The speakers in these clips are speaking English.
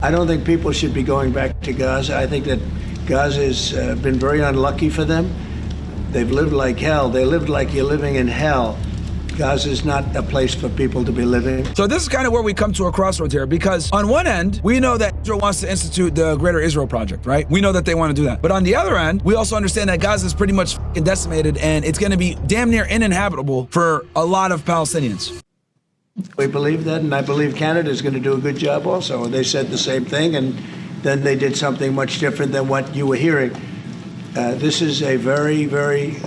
I don't think people should be going back to Gaza. I think that Gaza has been very unlucky for them. They've lived like hell. They lived like you're living in hell. Gaza is not a place for people to be living. So this is kind of where we come to a crossroads here, because on one end, we know that Israel wants to institute the Greater Israel Project, right? We know that they want to do that. But on the other end, we also understand that Gaza is pretty much decimated, and it's going to be damn near uninhabitable for a lot of Palestinians. We believe that, and I believe Canada is going to do a good job also. They said the same thing, and then they did something much different than what you were hearing. This is a very, very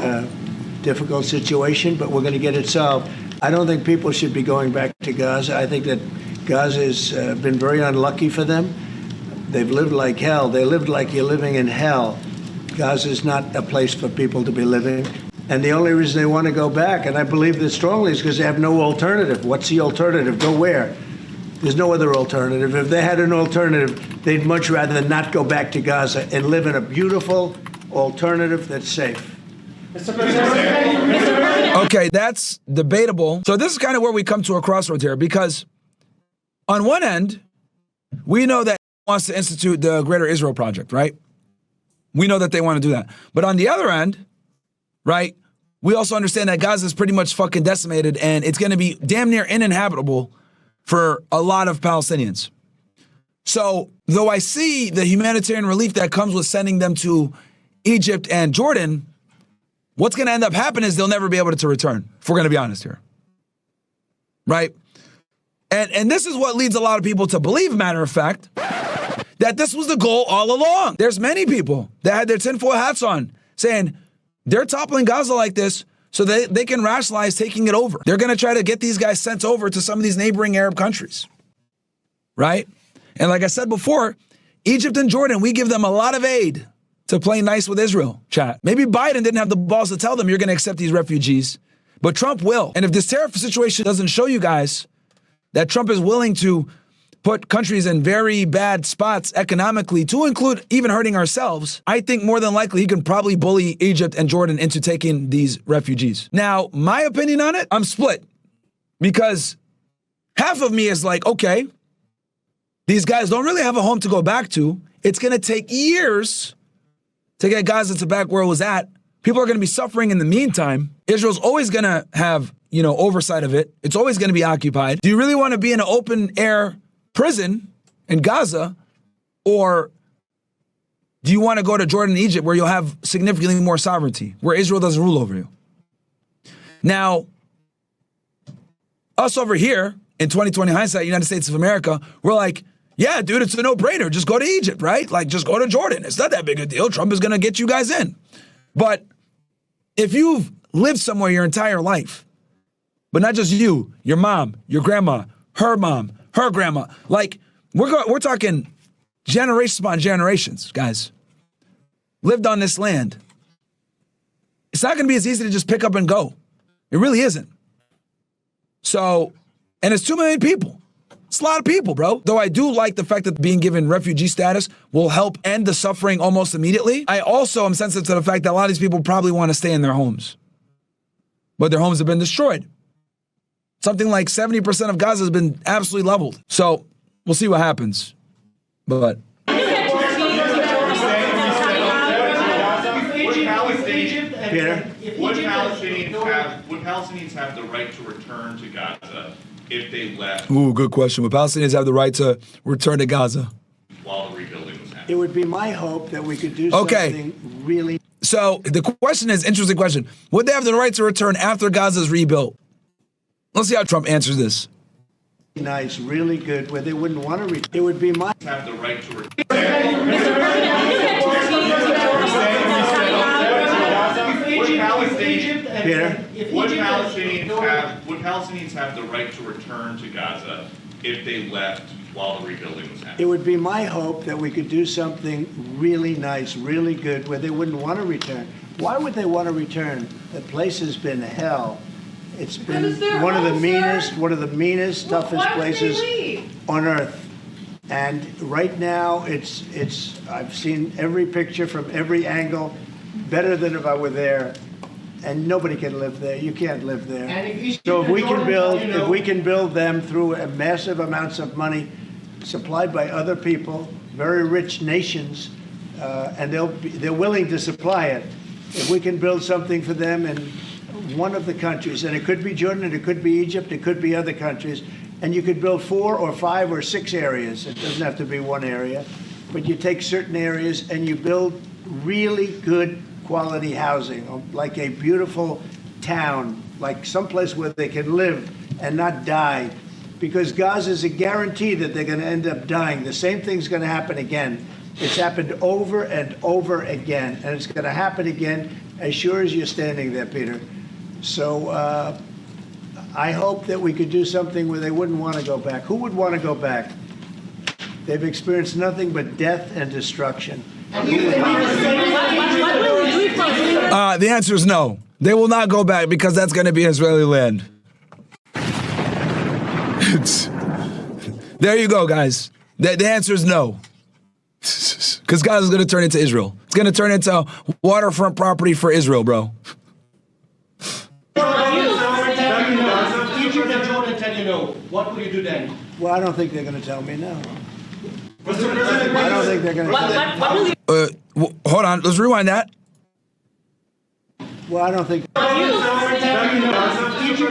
difficult situation, but we're going to get it solved. I don't think people should be going back to Gaza. I think that Gaza has been very unlucky for them. They've lived like hell. They lived like you're living in hell. Gaza is not a place for people to be living. And the only reason they want to go back, and I believe this strongly, is because they have no alternative. What's the alternative? Go where? There's no other alternative. If they had an alternative, they'd much rather not go back to Gaza and live in a beautiful alternative that's safe. Okay, that's debatable. So this is kind of where we come to a crossroads here, because on one end, we know that wants to institute the Greater Israel Project, right? We know that they want to do that. But on the other end, right, we also understand that Gaza is pretty much fucking decimated, and it's going to be damn near uninhabitable for a lot of Palestinians. So though I see the humanitarian relief that comes with sending them to Egypt and Jordan, what's going to end up happening is they'll never be able to return, if we're going to be honest here. Right? And this is what leads a lot of people to believe, matter of fact, that this was the goal all along. There's many people that had their tinfoil hats on saying they're toppling Gaza like this so they can rationalize taking it over. They're going to try to get these guys sent over to some of these neighboring Arab countries. Right? And like I said before, Egypt and Jordan, we give them a lot of aid to play nice with Israel, chat. Maybe Biden didn't have the balls to tell them you're going to accept these refugees, but Trump will. And if this tariff situation doesn't show you guys that Trump is willing to put countries in very bad spots economically, to include even hurting ourselves, I think more than likely he can probably bully Egypt and Jordan into taking these refugees. Now, my opinion on it, I'm split, because half of me is like, okay, these guys don't really have a home to go back to. It's going to take years to get Gaza to back where it was at. People are going to be suffering in the meantime. Israel's always going to have, oversight of it. It's always going to be occupied. Do you really want to be in an open air prison in Gaza, or do you want to go to Jordan and Egypt where you'll have significantly more sovereignty, where Israel doesn't rule over you? Now, us over here in 2020 hindsight, United States of America, we're like, yeah, dude, it's a no-brainer. Just go to Egypt, right? Like, just go to Jordan. It's not that big a deal. Trump is going to get you guys in. But if you've lived somewhere your entire life, but not just you, your mom, your grandma, her mom, her grandma, like, we're talking generations upon generations, guys, lived on this land. It's not going to be as easy to just pick up and go. It really isn't. So, and it's 2 million people. It's a lot of people, bro. Though I do like the fact that being given refugee status will help end the suffering almost immediately. I also am sensitive to the fact that a lot of these people probably want to stay in their homes, but their homes have been destroyed. Something like 70% of Gaza has been absolutely leveled. So we'll see what happens. But Would Palestinians have the right to return to Gaza if they left? Ooh, good question. Would Palestinians have the right to return to Gaza While the rebuilding was happening? It would be my hope that we could do something really. So the question is, interesting question. Would they have the right to return after Gaza's rebuilt? Let's see how Trump answers this. Nice, really good, where they wouldn't want to it would be my Have the right to return. Would Palestinians have the right to return to Gaza if they left while the rebuilding was happening? It would be my hope that we could do something really nice, really good, where they wouldn't want to return. Why would they want to return? The place has been hell. It's been one of the meanest, toughest places on earth. And right now, I've seen every picture from every angle, better than if I were there. And nobody can live there. You can't live there. So if we can build them through massive amounts of money, supplied by other people, very rich nations, and they're willing to supply it. If we can build something for them in one of the countries, and it could be Jordan, and it could be Egypt, it could be other countries, and you could build 4 or 5 or 6 areas. It doesn't have to be one area, but you take certain areas and you build really good quality housing, like a beautiful town, like someplace where they can live and not die. Because Gaza is a guarantee that they're going to end up dying. The same thing's going to happen again. It's happened over and over again, and it's going to happen again as sure as you're standing there, Peter. So I hope that we could do something where they wouldn't want to go back. Who would want to go back? They've experienced nothing but death and destruction. The answer is no. They will not go back because that's going to be Israeli land. There you go, guys. The answer is no. Because Gaza is going to turn into Israel. It's going to turn into waterfront property for Israel, bro. What will you do then? Well, I don't think they're going to tell me no. I don't think they're going to tell me. Hold on. Let's rewind that. Well, I don't think. Egypt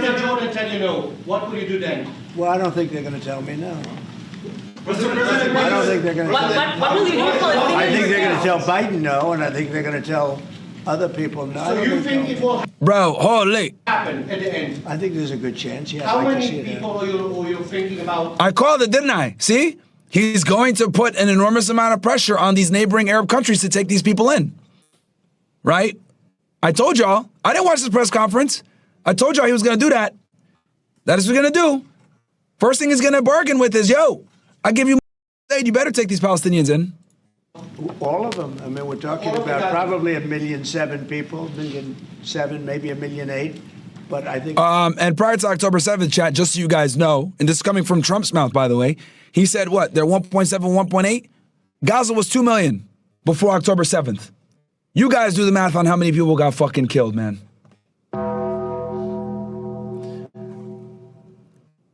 and Jordan tell you no. What will you do then? Well, I don't think they're going to tell me no. I don't think they're going to. I think they're going to tell Biden no, and I think they're going to tell other people no. So you think it will Bro, holy. happen at the end? I think there's a good chance. Yeah. How I'd like to many see it people are you thinking about? I called it, didn't I? See? He's going to put an enormous amount of pressure on these neighboring Arab countries to take these people in. Right? I told y'all. I didn't watch this press conference. I told y'all he was going to do that. That is what he's going to do. First thing he's going to bargain with is, yo, I give you aid. You better take these Palestinians in. All of them. I mean, we're talking about probably 1,000,007 people, 1,000,007, maybe 1,000,008. But I think. And prior to October 7th, chat, just so you guys know, and this is coming from Trump's mouth, by the way, he said what? They're 1.7, 1.8? Gaza was 2 million before October 7th. You guys do the math on how many people got fucking killed, man.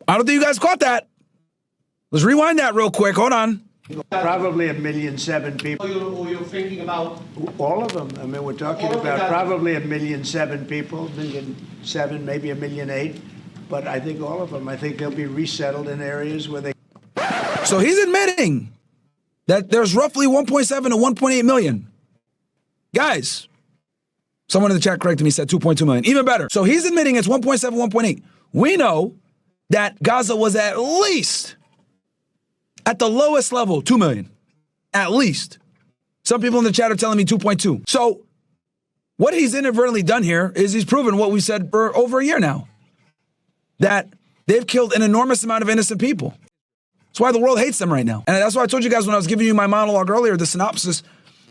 I don't think you guys caught that. Let's rewind that real quick. Hold on. Probably 1,000,007 people. Are you thinking about? All of them. I mean, we're talking about probably 1,000,007 people, 1,000,007, maybe 1,000,008. But I think all of them. I think they'll be resettled in areas where they. So he's admitting that there's roughly 1.7 to 1.8 million. Guys, someone in the chat corrected me, said 2.2 million. Even better. So he's admitting it's 1.7, 1.8. We know that Gaza was at least, at the lowest level, 2 million. At least. Some people in the chat are telling me 2.2. So what he's inadvertently done here is he's proven what we said for over a year now. That they've killed an enormous amount of innocent people. That's why the world hates them right now. And that's why I told you guys when I was giving you my monologue earlier, the synopsis,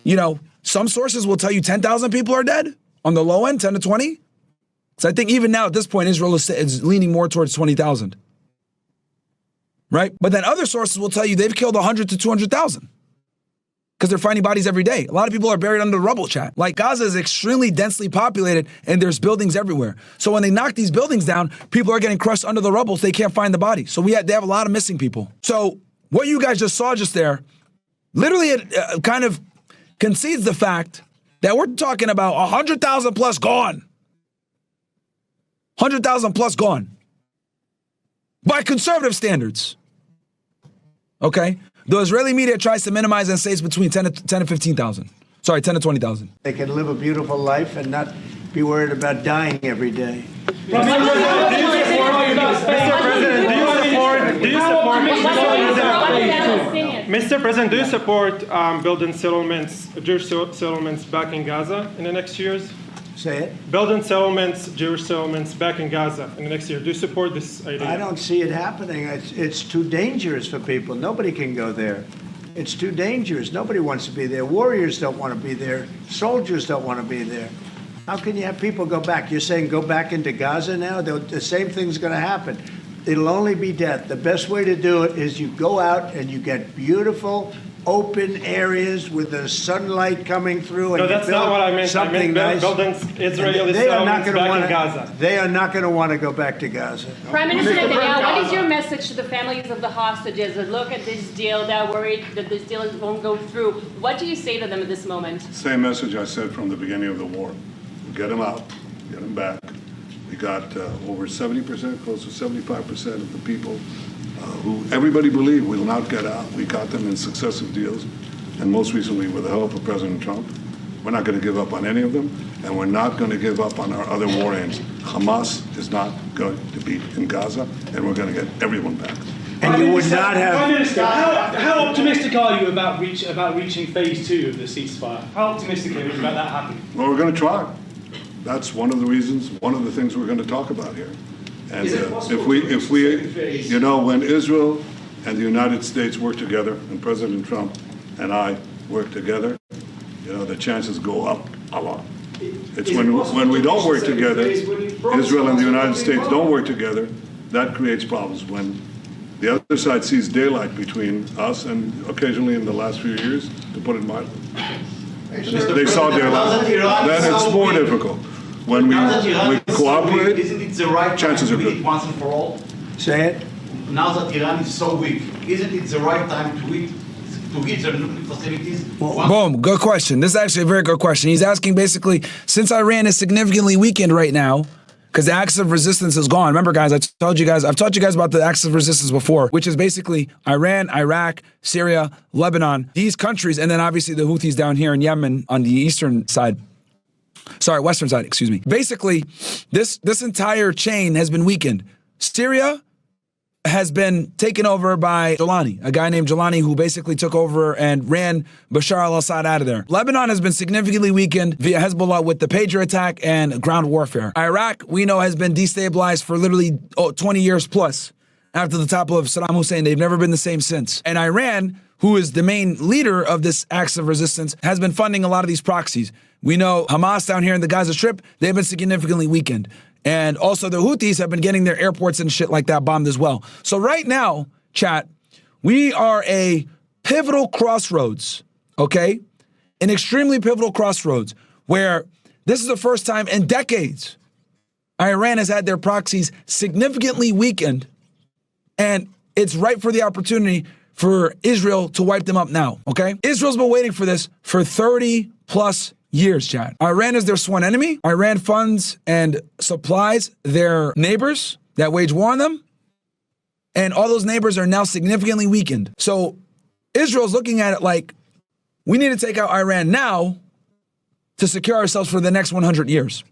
you know, some sources will tell you 10,000 people are dead on the low end, 10 to 20. So I think even now at this point, Israel is leaning more towards 20,000. Right? But then other sources will tell you they've killed 100 to 200,000 because they're finding bodies every day. A lot of people are buried under the rubble, chat. Like Gaza is extremely densely populated and there's buildings everywhere. So when they knock these buildings down, people are getting crushed under the rubble so they can't find the body. So they have a lot of missing people. So what you guys just saw just there, literally it kind of concedes the fact that we're talking about 100,000 plus gone. 100,000 plus gone. By conservative standards. Okay? The Israeli media tries to minimize and say it's between 10 to 15,000. Sorry, 10 to 20,000. They can live a beautiful life and not be worried about dying every day. Mr. President, do you support building settlements, Jewish settlements back in Gaza in the next years? Say it. Building settlements, Jewish settlements back in Gaza in the next year. Do you support this idea? I don't see it happening. It's too dangerous for people. Nobody can go there. It's too dangerous. Nobody wants to be there. Warriors don't want to be there. Soldiers don't want to be there. How can you have people go back? You're saying go back into Gaza now? The same thing's going to happen. It'll only be death. The best way to do it is you go out and you get beautiful open areas with the sunlight coming through. And No, you that's build not what I meant. I something meant nice. building Israeli They are not settlements going to back want in Gaza. They are not going to want to go back to Gaza. Prime Minister Netanyahu, what is your message to the families of the hostages that look at this deal, they're worried that this deal won't go through? What do you say to them at this moment? Same message I said from the beginning of the war. Get them out, get them back. We got over 70%, close to 75% of the people who everybody believed will not get out. We got them in successive deals, and most recently with the help of President Trump. We're not going to give up on any of them, and we're not going to give up on our other war aims. Hamas is not going to be in Gaza, and we're going to get everyone back. And you would not Prime have. Minister, how optimistic are you about reaching phase 2 of the ceasefire? How optimistic are you about that happening? Well, we're going to try. That's one of the reasons, one of the things we're going to talk about here. And Is it possible if we, to phase? you know, when Israel and the United States work together, and President Trump and I work together, you know, the chances go up a lot. It's Is it when possible we to don't reach work the second together, phase when you promise Israel and the United something States wrong? don't work together, that creates problems. When the other side sees daylight between us, and occasionally in the last few years, to put it mildly, they saw daylight, then it's more difficult. When we cooperate, isn't it the right chances time are to good. eat once and for all? Say it. Now that Iran is so weak, isn't it the right time to hit their nuclear facilities? Boom, good question. This is actually a very good question. He's asking basically, since Iran is significantly weakened right now, because the axis of resistance is gone. Remember, guys, I've taught you guys about the axis of resistance before, which is basically Iran, Iraq, Syria, Lebanon, these countries, and then obviously the Houthis down here in Yemen on the eastern side. Sorry, western side, excuse me. Basically, this entire chain has been weakened. Syria has been taken over by Jolani, a guy named Jolani who basically took over and ran Bashar al-Assad out of there. Lebanon has been significantly weakened via Hezbollah with the Patriot attack and ground warfare. Iraq, we know, has been destabilized for literally 20 years plus. After the topple of Saddam Hussein, they've never been the same since. And Iran, who is the main leader of this axis of resistance, has been funding a lot of these proxies. We know Hamas down here in the Gaza Strip, they've been significantly weakened. And also the Houthis have been getting their airports and shit like that bombed as well. So right now, chat, we are a pivotal crossroads, okay? An extremely pivotal crossroads where this is the first time in decades Iran has had their proxies significantly weakened, and it's ripe for the opportunity for Israel to wipe them up now, okay? Israel's been waiting for this for 30 plus years, chat. Iran is their sworn enemy. Iran funds and supplies their neighbors that wage war on them. And all those neighbors are now significantly weakened. So Israel's looking at it like, we need to take out Iran now to secure ourselves for the next 100 years.